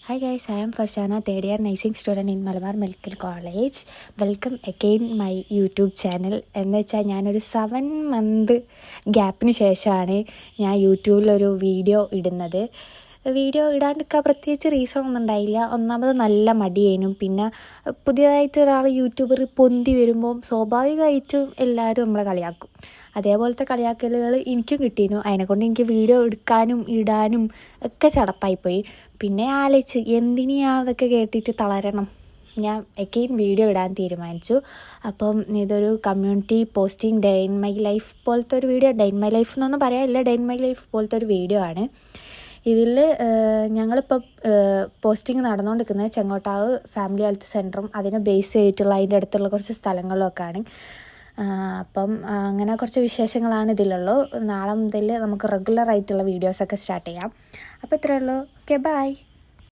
Hi guys, I am Farshana, third year nursing student in Malabar Medical College. Welcome again my YouTube channel. എന്ന് വെച്ചാൽ ഞാനൊരു 7 month ഗ്യാപ്പിന് ശേഷമാണ് ഞാൻ യൂട്യൂബിലൊരു video ഇടുന്നത്. Video ഇടാണ്ടിരിക്കാൻ പ്രത്യേകിച്ച് റീസൺ ഒന്നും ഉണ്ടായില്ല. ഒന്നാമത് നല്ല മടിയേനും, പിന്നെ പുതിയതായിട്ട് ഒരാൾ യൂട്യൂബർ പൊന്തി വരുമ്പോൾ സ്വാഭാവികമായിട്ടും എല്ലാവരും നമ്മളെ കളിയാക്കും. അതേപോലത്തെ കളിയാക്കലുകൾ എനിക്കും കിട്ടിയിരുന്നു. അതിനെക്കൊണ്ട് എനിക്ക് വീഡിയോ എടുക്കാനും ഇടാനും ഒക്കെ ചടപ്പായിപ്പോയി. പിന്നെ ആലോചിച്ച് എന്തിനാ അതൊക്കെ കേട്ടിട്ട് തളരണം, ഞാൻ എക്കെയും വീഡിയോ ഇടാൻ തീരുമാനിച്ചു. അപ്പം ഇതൊരു community posting day in my life പോലത്തെ ഒരു video. Day in my life എന്നൊന്നും പറയാനില്ല, ഡേ ഇൻ മൈ ലൈഫ് പോലത്തെ ഒരു വീഡിയോ ആണ്. ഇതിൽ ഞങ്ങളിപ്പോൾ പോസ്റ്റിംഗ് നടന്നുകൊണ്ടിരിക്കുന്നത് ചെങ്ങോട്ടാവ് ഫാമിലി ഹെൽത്ത് സെൻറ്ററും അതിനെ ബേസ് ചെയ്തിട്ടുള്ള അതിൻ്റെ അടുത്തുള്ള കുറച്ച് സ്ഥലങ്ങളിലൊക്കെയാണ്. അപ്പം അങ്ങനെ കുറച്ച് വിശേഷങ്ങളാണ് ഇതിലുള്ളൂ. നാളെ മുതൽ നമുക്ക് റെഗുലർ ആയിട്ടുള്ള വീഡിയോസൊക്കെ സ്റ്റാർട്ട് ചെയ്യാം. അപ്പോൾ ഇത്രയേ ഉള്ളൂ. Okay, by.